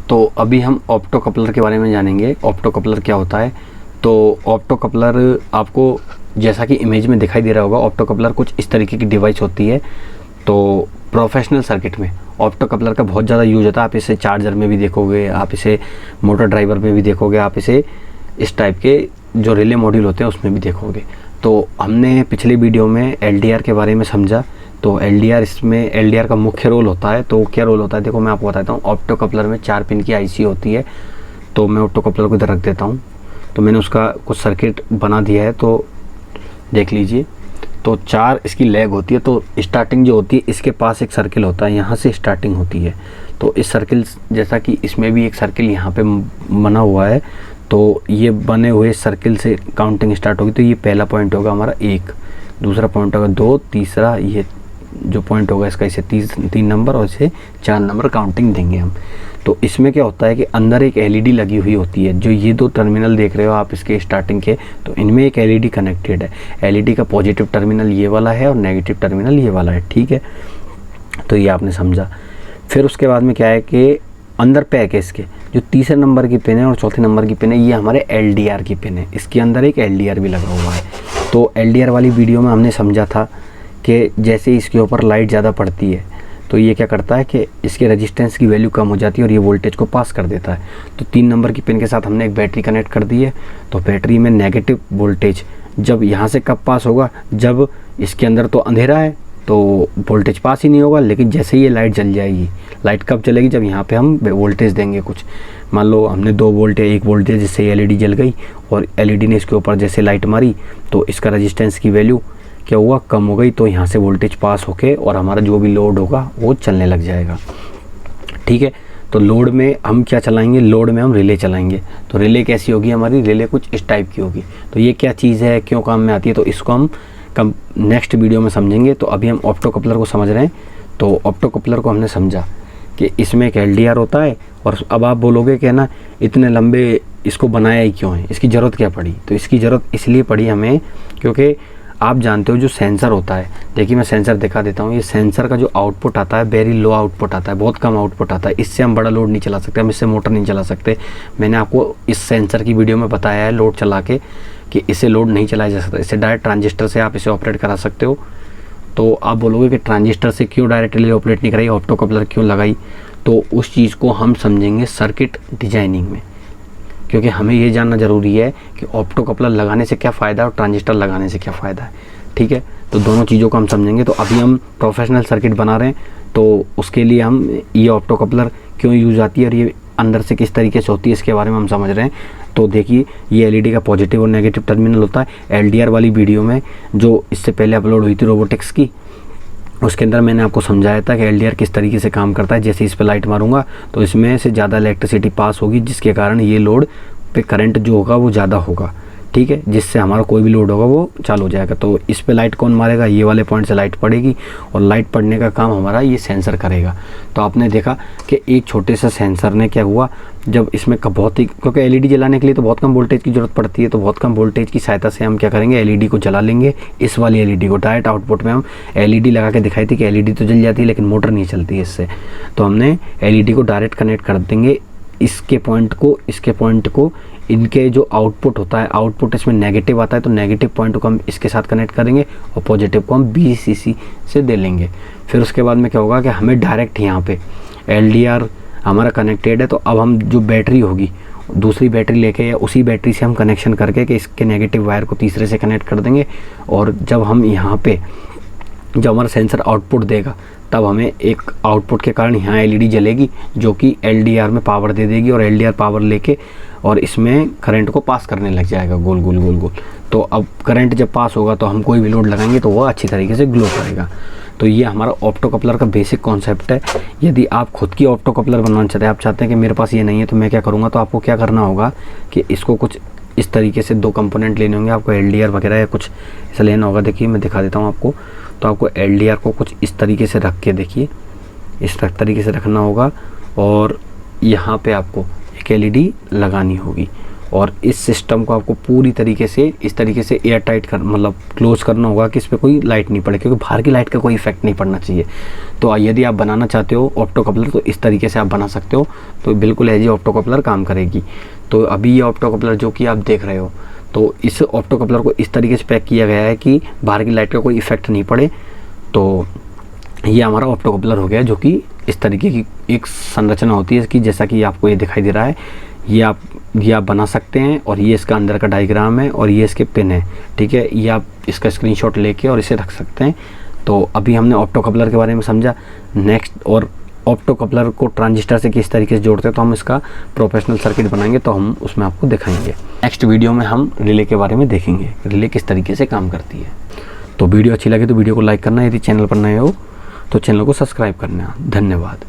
तो अभी हम ऑप्टो कपलर के बारे में जानेंगे। ऑप्टो कपलर क्या होता है। तो ऑप्टो कपलर आपको जैसा कि इमेज में दिखाई दे रहा होगा, ऑप्टो कपलर कुछ इस तरीके की डिवाइस होती है। तो प्रोफेशनल सर्किट में ऑप्टो कपलर का बहुत ज़्यादा यूज होता है। आप इसे चार्जर में भी देखोगे, आप इसे मोटर ड्राइवर में भी देखोगे, आप इसे इस टाइप के जो रिले मॉड्यूल होते हैं उसमें भी देखोगे। तो हमने पिछले वीडियो में LDR के बारे में समझा। तो LDR, इसमें LDR का मुख्य रोल होता है। तो क्या रोल होता है देखो मैं आपको बताता हूँ। ऑप्टो कपलर में 4 पिन की IC होती है। तो मैं ऑप्टो कपलर को इधर रख देता हूँ। तो मैंने उसका कुछ सर्किट बना दिया है, तो देख लीजिए। तो 4 इसकी लेग होती है। तो स्टार्टिंग जो होती है इसके पास एक सर्किल होता है, यहाँ से स्टार्टिंग होती है। तो इस सर्किल जैसा कि इसमें भी एक सर्किल यहाँ पे बना हुआ है। तो ये बने हुए सर्किल से काउंटिंग स्टार्ट होगी। तो ये पहला पॉइंट होगा हमारा 1, दूसरा पॉइंट होगा 2, तीसरा ये जो पॉइंट होगा इसका इसे 3 नंबर और इसे 4 नंबर काउंटिंग देंगे हम। तो इसमें क्या होता है कि अंदर एक LED लगी हुई होती है। जो ये 2 टर्मिनल देख रहे हो आप इसके स्टार्टिंग के, तो इनमें एक LED कनेक्टेड है। LED का पॉजिटिव टर्मिनल ये वाला है और नेगेटिव टर्मिनल ये वाला है, ठीक है। तो ये आपने समझा। फिर उसके बाद में क्या है कि अंदर पैक है इसके, जो तीसरे नंबर की पिन है और चौथे नंबर की पिन है, ये हमारे LDR की पिन है। इसके अंदर एक LDR भी लगा हुआ है। तो LDR वाली वीडियो में हमने समझा था कि जैसे इसके ऊपर लाइट ज़्यादा पड़ती है तो ये क्या करता है कि इसके रेजिस्टेंस की वैल्यू कम हो जाती है और ये वोल्टेज को पास कर देता है। तो 3 नंबर की पिन के साथ हमने एक बैटरी कनेक्ट कर दी है। तो बैटरी में नेगेटिव वोल्टेज जब यहाँ से कब पास होगा, जब इसके अंदर तो अंधेरा है तो वोल्टेज पास ही नहीं होगा। लेकिन जैसे ही ये लाइट जल जाएगी, लाइट कब चलेगी, जब यहाँ पे हम वोल्टेज देंगे कुछ। मान लो हमने 2 वोल्ट या 1 वोल्ट दिया, जिससे LED जल गई और LED ने इसके ऊपर जैसे लाइट मारी तो इसका रेजिस्टेंस की वैल्यू क्या हुआ, कम हो गई। तो यहाँ से वोल्टेज पास होके और हमारा जो भी लोड होगा वो चलने लग जाएगा, ठीक है। तो लोड में हम क्या चलाएंगे, लोड में हम रिले चलाएंगे। तो रिले कैसी होगी हमारी, रिले कुछ इस टाइप की होगी। तो ये क्या चीज़ है, क्यों काम में आती है, तो इसको हम नेक्स्ट वीडियो में समझेंगे। तो अभी हम ऑप्टो कपलर को समझ रहे हैं। तो ऑप्टो कपलर को हमने समझा कि इसमें एक LDR होता है। और अब आप बोलोगे कि ना इतने लंबे इसको बनाया ही क्यों है, इसकी ज़रूरत क्या पड़ी। तो इसकी ज़रूरत इसलिए पड़ी हमें क्योंकि आप जानते हो जो सेंसर होता है, देखिए मैं सेंसर दिखा देता हूँ। ये सेंसर का जो आउटपुट आता है वेरी लो आउटपुट आता है, बहुत कम आउटपुट आता है। इससे हम बड़ा लोड नहीं चला सकते, हम इससे मोटर नहीं चला सकते। मैंने आपको इस सेंसर की वीडियो में बताया है लोड चला के कि इसे लोड नहीं चलाया जा सकता। इससे डायरेक्ट ट्रांजिस्टर से आप इसे ऑपरेट करा सकते हो। तो आप बोलोगे कि ट्रांजिस्टर से क्यों डायरेक्टली ऑपरेट नहीं कराई, ऑप्टो कपलर क्यों लगाई। तो उस चीज़ को हम समझेंगे सर्किट डिजाइनिंग में, क्योंकि हमें ये जानना ज़रूरी है कि ऑप्टो कपलर लगाने से क्या फ़ायदा है और ट्रांजिस्टर लगाने से क्या फ़ायदा है, ठीक है। तो दोनों चीज़ों को हम समझेंगे। तो अभी हम प्रोफेशनल सर्किट बना रहे हैं, तो उसके लिए हम ये ऑप्टो कपलर क्यों यूज़ आती है और ये अंदर से किस तरीके से होती है इसके बारे में हम समझ रहे हैं। तो देखिए ये LED का पॉजिटिव और नेगेटिव टर्मिनल होता है। LDR वाली वीडियो में जो इससे पहले अपलोड हुई थी रोबोटिक्स की, उसके अंदर मैंने आपको समझाया था कि LDR किस तरीके से काम करता है। जैसे इस पर लाइट मारूंगा तो इसमें से ज़्यादा इलेक्ट्रिसिटी पास होगी, जिसके कारण ये लोड पे करंट जो होगा वो ज़्यादा होगा, ठीक है, जिससे हमारा कोई भी लोड होगा वो चालू हो जाएगा। तो इस पे लाइट कौन मारेगा, ये वाले पॉइंट से लाइट पड़ेगी और लाइट पड़ने का काम हमारा ये सेंसर करेगा। तो आपने देखा कि एक छोटे से सेंसर ने क्या हुआ, जब इसमें बहुत ही, क्योंकि LED जलाने के लिए तो बहुत कम वोल्टेज की ज़रूरत पड़ती है। तो बहुत कम वोल्टेज की सहायता से हम क्या करेंगे, LED को जला लेंगे। इस वाली LED को डायरेक्ट आउटपुट में हम LED लगा के दिखाई थी कि LED तो जल जाती है लेकिन मोटर नहीं चलती इससे। तो हमने LED को डायरेक्ट कनेक्ट कर देंगे इसके पॉइंट को, इनके जो आउटपुट होता है, आउटपुट इसमें नेगेटिव आता है तो नेगेटिव पॉइंट को हम इसके साथ कनेक्ट करेंगे और पॉजिटिव को हम BCC से दे लेंगे। फिर उसके बाद में क्या होगा कि हमें डायरेक्ट यहाँ पे LDR हमारा कनेक्टेड है। तो अब हम जो बैटरी होगी दूसरी बैटरी लेके या उसी बैटरी से हम कनेक्शन करके कि इसके नेगेटिव वायर को तीसरे से कनेक्ट कर देंगे। और जब हम यहाँ पे जब हमारा सेंसर आउटपुट देगा तब हमें एक आउटपुट के कारण यहाँ LED जलेगी जो कि LDR में पावर दे देगी और LDR पावर लेके और इसमें करंट को पास करने लग जाएगा गोल गोल गोल गोल। तो अब करंट जब पास होगा तो हम कोई भी लोड लगाएंगे तो वह अच्छी तरीके से ग्लो करेगा। तो ये हमारा ऑप्टो कपलर का बेसिक कॉन्सेप्ट है। यदि आप खुद की ऑप्टो कपलर बनवाना चाहते हैं, आप चाहते हैं कि मेरे पास ये नहीं है तो मैं क्या करूँगा, तो आपको क्या करना होगा कि इसको कुछ इस तरीके से 2 कंपोनेंट लेने होंगे आपको, LDR वगैरह या कुछ ऐसा लेना होगा। देखिए मैं दिखा देता हूँ आपको। तो आपको LDR को कुछ इस तरीके से रख के, देखिए इस तरीके से रखना होगा और यहाँ पे आपको एक LED लगानी होगी और इस सिस्टम को आपको पूरी तरीके से इस तरीके से एयर टाइट कर मतलब क्लोज करना होगा कि इस पर कोई लाइट नहीं पड़े, क्योंकि बाहर की लाइट का कोई इफेक्ट नहीं पड़ना चाहिए। तो यदि आप बनाना चाहते हो ऑप्टो कपलर तो इस तरीके से आप बना सकते हो, तो बिल्कुल एज ऑप्टो कपलर काम करेगी। तो अभी ये ऑप्टो कपलर जो कि आप देख रहे हो, तो इस ऑप्टो कपलर को इस तरीके से पैक किया गया है कि बाहर की लाइट का कोई इफेक्ट नहीं पड़े। तो ये हमारा ऑप्टो कपलर हो गया, जो कि इस तरीके की एक संरचना होती है कि जैसा कि आपको ये दिखाई दे रहा है, ये आप बना सकते हैं। और ये इसका अंदर का डायग्राम है और ये इसके पिन है, ठीक है। ये आप इसका स्क्रीनशॉट लेके और इसे रख सकते हैं। तो अभी हमने ऑप्टो कपलर के बारे में समझा। नेक्स्ट, और ऑप्टो कपलर को ट्रांजिस्टर से किस तरीके से जोड़ते हैं, तो हम इसका प्रोफेशनल सर्किट बनाएंगे, तो हम उसमें आपको दिखाएंगे। नेक्स्ट वीडियो में हम रिले के बारे में देखेंगे, रिले किस तरीके से काम करती है। तो वीडियो अच्छी लगे तो वीडियो को लाइक करना, यदि चैनल पर नए हो तो चैनल को सब्सक्राइब करना। धन्यवाद।